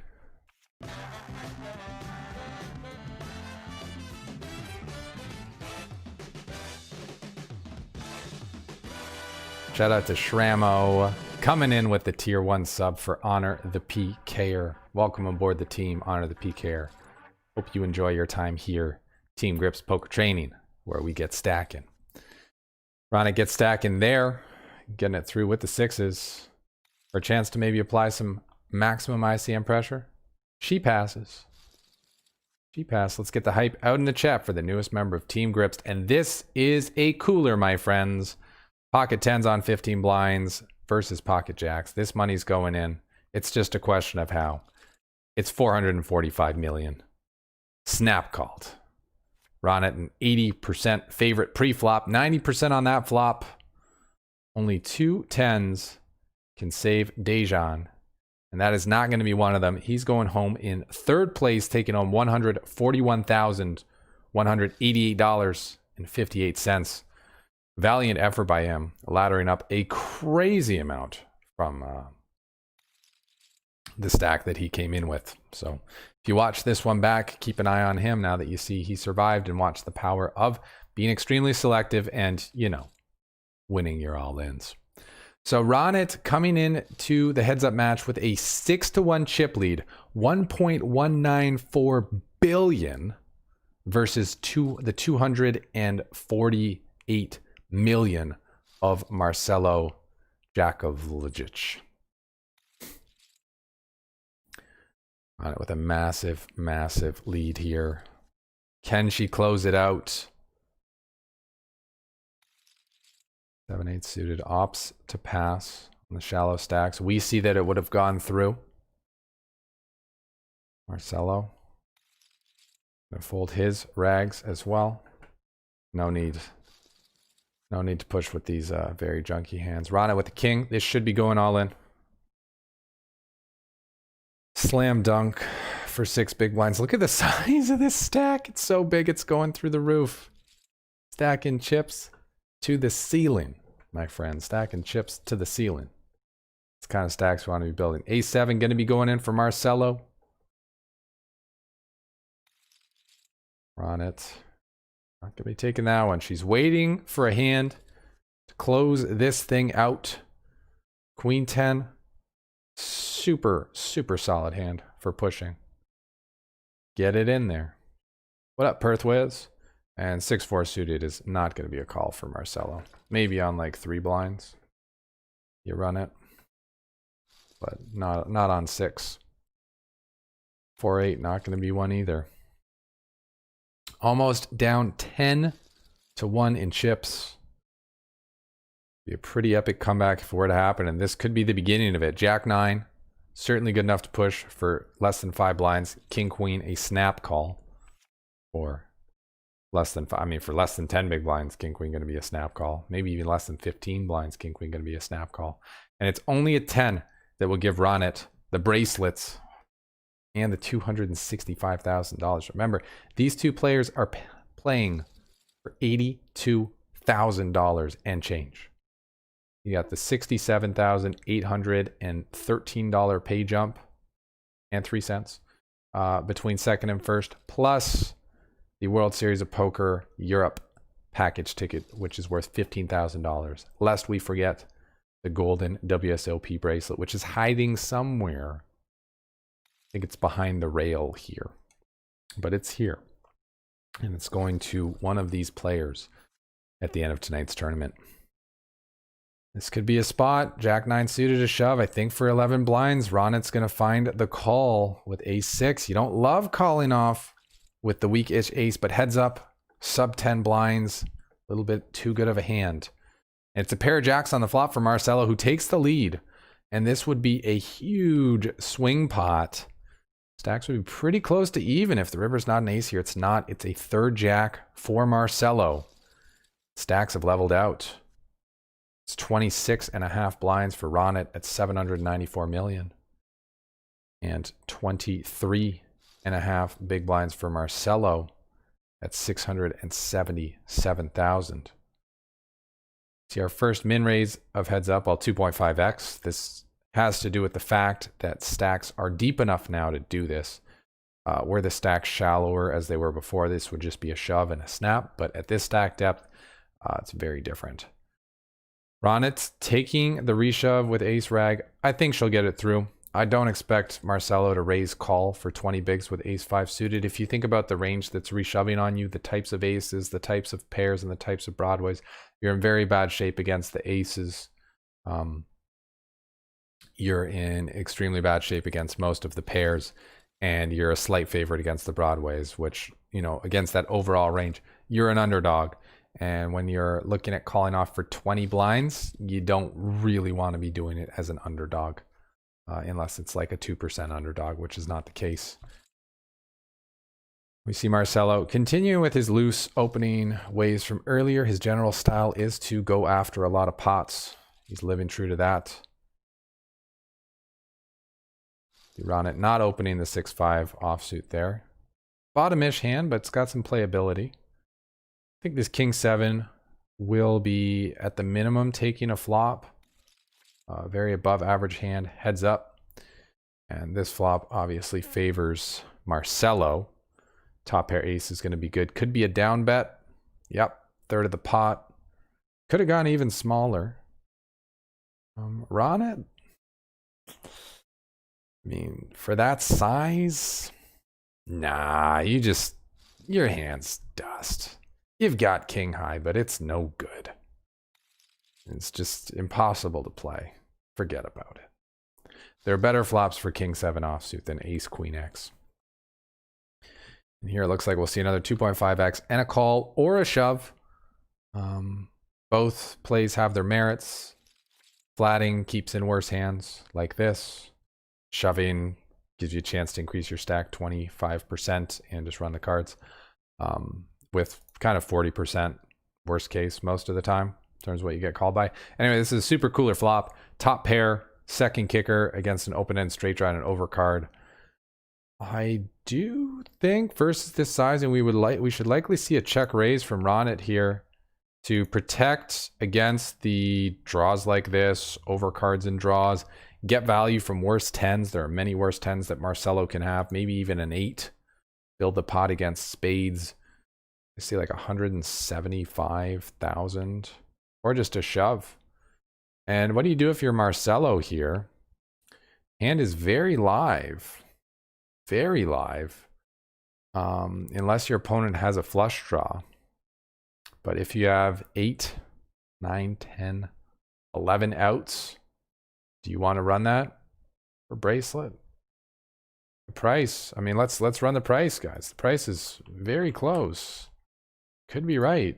Shout out to Shramo coming in with the tier 1 sub for Honor the PKer. Welcome aboard the team, Honor the PKer. Hope you enjoy your time here. Team Grips Poker Training, where we get stacking. Ronnie gets stacking there, getting it through with the 6s. For a chance to maybe apply some maximum ICM pressure. She passes. She passed. Let's get the hype out in the chat for the newest member of Team Grips. And this is a cooler, my friends. Pocket 10s on 15 blinds versus pocket jacks. This money's going in. It's just a question of how. It's 445 million. Snap called. Ron at an 80% favorite pre-flop. 90% on that flop. Only 2 10s can save Dejan. And that is not going to be one of them. He's going home in third place, taking home $141,188.58. Valiant effort by him, laddering up a crazy amount from the stack that he came in with. So if you watch this one back, keep an eye on him now that you see he survived, and watch the power of being extremely selective and, you know, winning your all-ins. So Ronit coming in to the heads-up match with a 6-1 chip lead, 1.194 billion versus the 248 million of Marcelo Jakovljic. On it with a massive, massive lead here. Can she close it out? 7-8 suited opts to pass on the shallow stacks. We see that it would have gone through. Marcelo gonna fold his rags as well. No need to push with these very junky hands. Rana with the king. This should be going all in. Slam dunk for 6 big blinds. Look at the size of this stack. It's so big, it's going through the roof. Stacking chips to the ceiling, my friend. Stacking chips to the ceiling. It's the kind of stacks we want to be building. A7 going to be going in for Marcelo. Ronit. Not going to be taking that one. She's waiting for a hand to close this thing out. Queen 10. Super, super solid hand for pushing. Get it in there. What up, Perthwiz? And 6-4 suited is not going to be a call for Marcelo. Maybe on like 3 blinds. You run it. but not on 6. 4-8, not going to be one either. Almost down 10 to 1 in chips. Be a pretty epic comeback if it were to happen, and this could be the beginning of it. Jack 9, certainly good enough to push for less than 5 blinds. King Queen, a snap call. Or less than 5, I mean, for less than 10 big blinds, King Queen going to be a snap call. Maybe even less than 15 blinds, King Queen going to be a snap call. And it's only a 10 that will give Ronnie the bracelets and the $265,000. Remember, these two players are playing for $82,000 and change. You got the $67,813 pay jump and 3 cents between second and first, plus the World Series of Poker Europe package ticket, which is worth $15,000. Lest we forget the golden WSOP bracelet, which is hiding somewhere. I think it's behind the rail here, but it's here. And it's going to one of these players at the end of tonight's tournament. This could be a spot. Jack 9 suited a shove. I think for 11 blinds, Ronnie's going to find the call with ace 6. You don't love calling off with the weak-ish ace, but heads up, sub 10 blinds, a little bit too good of a hand. And it's a pair of jacks on the flop for Marcelo, who takes the lead. And this would be a huge swing pot. Stacks would be pretty close to even if the river's not an ace here. It's not. It's a third jack for Marcelo. Stacks have leveled out. It's 26.5 blinds for Ronnie at 794 million. And 23.5 big blinds for Marcelo at 677,000. See our first min raise of heads up, well, 2.5x. This has to do with the fact that stacks are deep enough now to do this. Were the stacks shallower as they were before, this would just be a shove and a snap. But at this stack depth, it's very different. Ronnie's taking the reshove with ace rag. I think she'll get it through. I don't expect Marcelo to raise call for 20 bigs with ace 5 suited. If you think about the range that's reshoving on you, the types of aces, the types of pairs, and the types of broadways, you're in very bad shape against the aces. You're in extremely bad shape against most of the pairs, and you're a slight favorite against the broadways, which, you know, against that overall range, you're an underdog. And when you're looking at calling off for 20 blinds, you don't really want to be doing it as an underdog, unless it's like a 2% underdog, which is not the case. We see Marcelo continuing with his loose opening ways from earlier. His general style is to go after a lot of pots. He's living true to that. Ronnie not opening the 6-5 offsuit there. Bottom-ish hand, but it's got some playability. I think this King 7 will be at the minimum taking a flop. Very above average hand, heads up. And this flop obviously favors Marcelo. Top pair ace is going to be good. Could be a down bet. Yep, third of the pot. Could have gone even smaller. Ronnie, I mean, for that size, nah, your hand's dust. You've got king high, but it's no good. It's just impossible to play. Forget about it. There are better flops for king 7 offsuit than ace queen x. And here it looks like we'll see another 2.5x and a call or a shove. Both plays have their merits. Flatting keeps in worse hands like this. Shoving gives you a chance to increase your stack 25% and just run the cards. With kind of 40% worst case most of the time in terms of what you get called by. Anyway, this is a super cooler flop. Top pair, second kicker against an open-end straight draw and an overcard. I do think versus this size, and we should likely see a check raise from Ronnie here to protect against the draws like this, overcards and draws, get value from worse 10s. There are many worse 10s that Marcelo can have, maybe even an 8. Build the pot against spades. I see like 175,000 or just a shove. And what do you do if you're Marcelo here? Hand is very live. Very live. Unless your opponent has a flush draw. But if you have 8, 9, 10, 11 outs, do you want to run that? for bracelet. The price. I mean, let's run the price, guys. The price is very close. Could be right.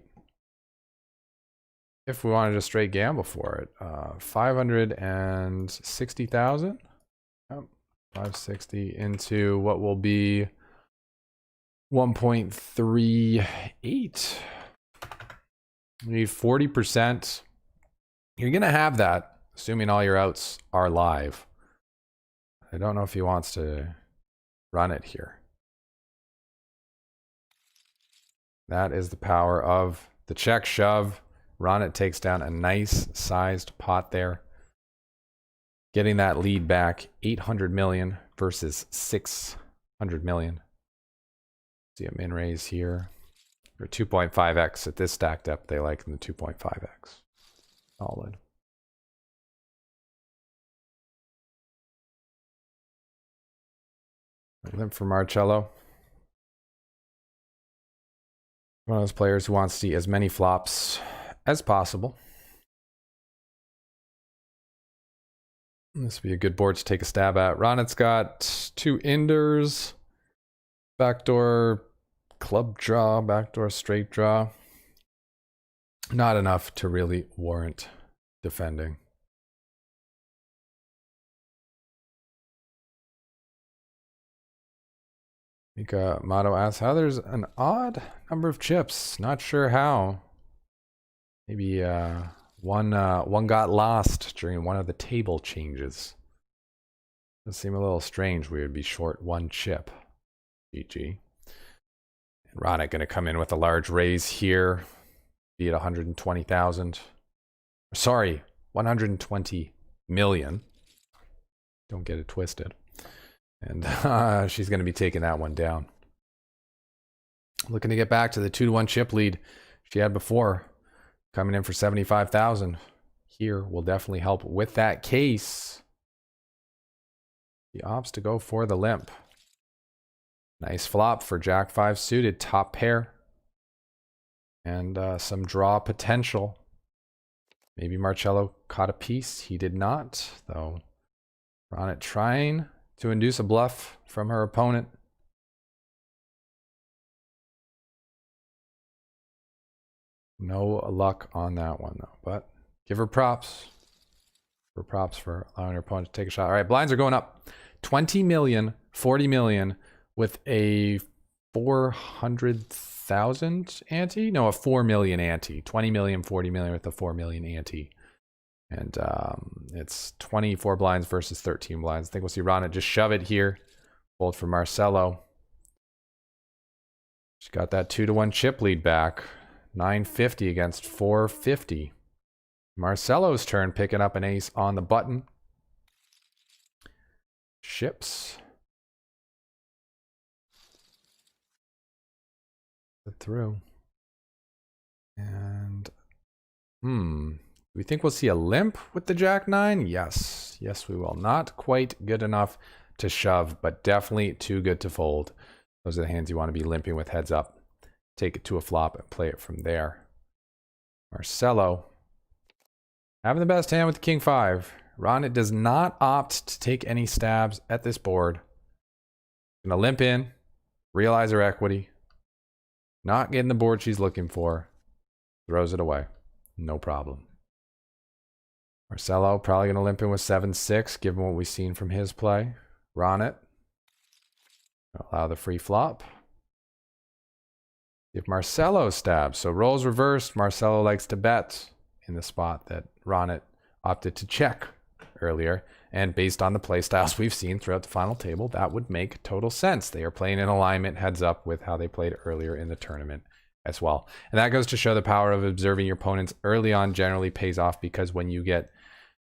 If we wanted a straight gamble for it. 560,000. Oh, 560 into what will be 1.38. We need 40%. You're going to have that, assuming all your outs are live. I don't know if he wants to run it here. That is the power of the check shove. Ronnie takes down a nice sized pot there. Getting that lead back, 800 million versus 600 million. See a min raise here. Or 2.5x at this stack depth. They like in the 2.5x. Solid. Limp for Marcello. One of those players who wants to see as many flops as possible. This would be a good board to take a stab at. Ronnie's got 2 inders, backdoor club draw, backdoor straight draw. Not enough to really warrant defending. Mika Mato asks how there's an odd number of chips. Not sure how. Maybe one got lost during one of the table changes. Does seem a little strange. We would be short 1 chip. GG. And Ronnie going to come in with a large raise here. Be at 120,000. Sorry, 120 million. Don't get it twisted. And she's going to be taking that one down. Looking to get back to the 2-1 chip lead she had before. Coming in for 75,000. Here will definitely help with that case. He opts to go for the limp. Nice flop for Jack 5 suited. Top pair. And some draw potential. Maybe Marcello caught a piece. He did not, though. Ronnie trying to induce a bluff from her opponent. No luck on that one, though. But give her props. For props for allowing her opponent to take a shot. All right, blinds are going up. 20 million, 40 million with a 400,000 ante? No, a 4 million ante. 20 million, 40 million with a 4 million ante. And it's 24 blinds versus 13 blinds. I think we'll see Ronnie just shove it here. Fold for Marcello. She's got that 2-1 chip lead back. 950 against 450. Marcello's turn, picking up an ace on the button. Chips. Through. And we think we'll see a limp with the Jack 9? Yes. Yes, we will. Not quite good enough to shove, but definitely too good to fold. Those are the hands you want to be limping with heads up. Take it to a flop and play it from there. Marcello having the best hand with the King 5. Ronnie does not opt to take any stabs at this board. Gonna limp in, realize her equity. Not getting the board she's looking for. Throws it away. No problem. Marcello probably gonna limp in with 7-6, given what we've seen from his play. Ronnie. Allow the free flop. If Marcello stabs, so roles reversed, Marcello likes to bet in the spot that Ronnie opted to check earlier. And based on the play styles we've seen throughout the final table, that would make total sense. They are playing in alignment, heads up with how they played earlier in the tournament as well. And that goes to show the power of observing your opponents early on generally pays off, because when you get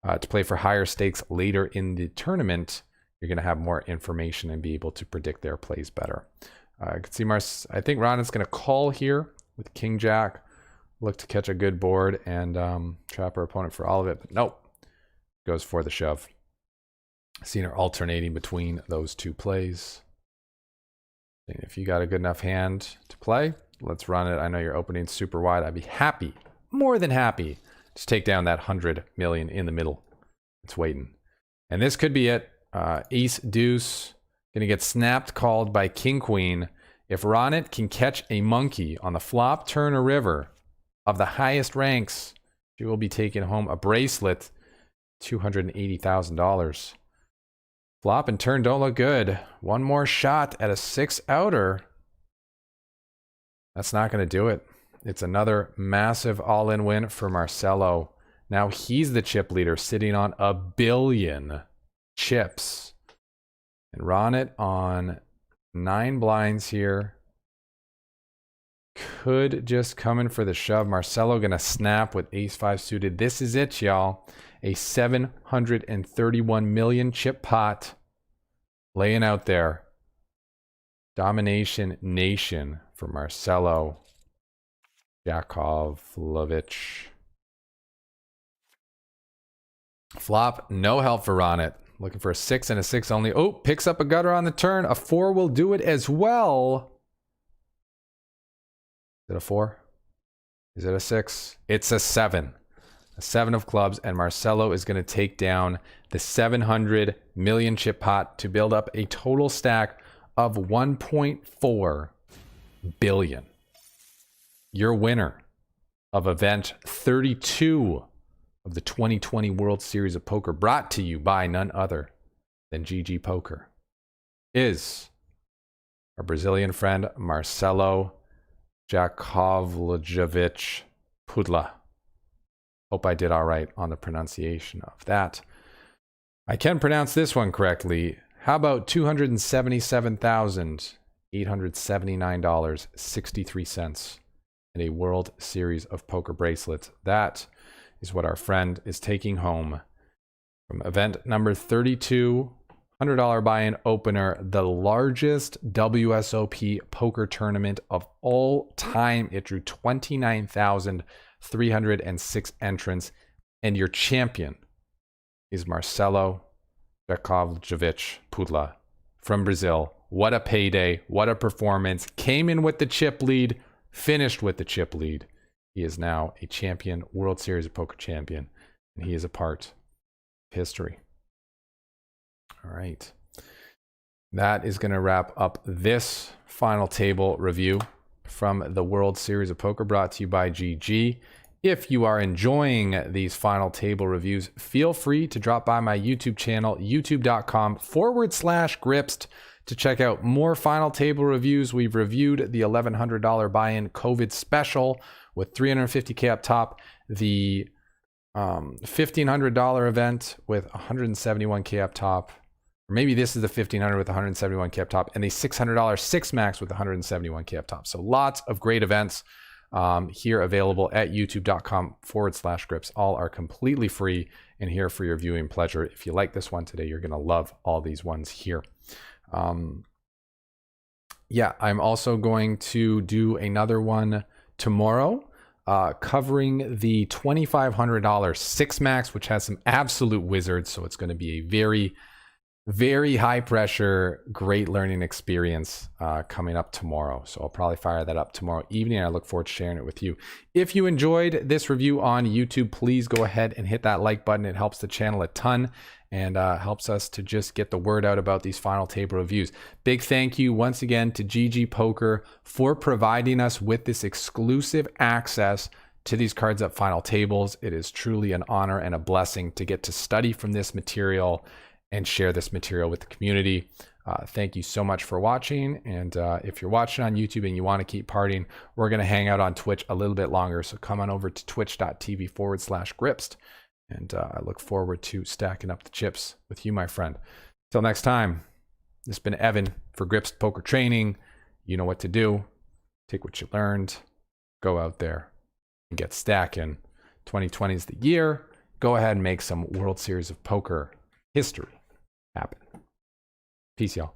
to play for higher stakes later in the tournament, you're going to have more information and be able to predict their plays better. I can see I think Ronnie's going to call here with King Jack. Look to catch a good board and trap her opponent for all of it. But nope. Goes for the shove. Seen her alternating between those two plays. And if you got a good enough hand to play, let's run it. I know you're opening super wide. I'd be happy, more than happy, to take down that 100 million in the middle. It's waiting. And this could be it. Ace deuce. Gonna get snapped called by king queen. If Ronnie can catch a monkey on the flop, turn, or river of the highest ranks, she will be taking home a bracelet, $280,000. Flop and turn don't look good. One more shot at a 6 outer. That's not going to do it. It's another massive all-in win for Marcelo. Now he's the chip leader, sitting on 1 billion chips. And Ronnie on 9 blinds here. Could just come in for the shove. Marcelo going to snap with ace-5 suited. This is it, y'all. A 731 million chip pot laying out there. Domination nation for Marcelo Jakovlevich. Flop, no help for Ronnie. Looking for a 6 and a 6 only. Oh, picks up a gutter on the turn. A 4 will do it as well. Is it a 4? Is it a 6? It's a 7. A 7 of clubs, and Marcelo is going to take down the 700 million chip pot to build up a total stack of 1.4 billion. Your winner of event 32 of the 2020 World Series of Poker, brought to you by none other than GG Poker, is our Brazilian friend Marcelo Jakovlevich Pudla. Hope I did all right on the pronunciation of that. I can pronounce this one correctly. How about $277,879.63 in a World Series of Poker bracelet? That is what our friend is taking home from event number 32. $100 buy-in opener, the largest WSOP poker tournament of all time. It drew 29,306 entrants, and your champion is Marcelo Jakovlevich Pudla from Brazil. What a payday, what a performance. Came in with the chip lead, finished with the chip lead. He is now a champion, World Series of Poker champion, and he is a part of history. All right. That is going to wrap up this final table review from the World Series of Poker, brought to you by GG. If you are enjoying these final table reviews, feel free to drop by my YouTube channel, youtube.com/Gripst, to check out more final table reviews. We've reviewed the $1,100 buy-in COVID special with $350K up top, the $1,500 event with $171K up top. Or maybe this is the $1,500 with $171K up top, and the $600 Six Max with $171K up top. So lots of great events here available at youtube.com/Grips. All are completely free and here for your viewing pleasure. If you like this one today, you're going to love all these ones here. Yeah, I'm also going to do another one tomorrow covering the $2,500 Six Max, which has some absolute wizards. So it's going to be a very, very high pressure, great learning experience coming up tomorrow. So I'll probably fire that up tomorrow evening. I look forward to sharing it with you. If you enjoyed this review on YouTube, please go ahead and hit that like button. It helps the channel a ton and helps us to just get the word out about these final table reviews. Big thank you once again to GG Poker for providing us with this exclusive access to these Cards Up final tables. It is truly an honor and a blessing to get to study from this material and share this material with the community. Thank you so much for watching. And if you're watching on YouTube and you want to keep partying, we're going to hang out on Twitch a little bit longer. So come on over to twitch.tv/Gripst. And I look forward to stacking up the chips with you, my friend. Till next time, this has been Evan for Gripst Poker Training. You know what to do. Take what you learned. Go out there and get stacking. 2020 is the year. Go ahead and make some World Series of Poker history happen. Peace, y'all.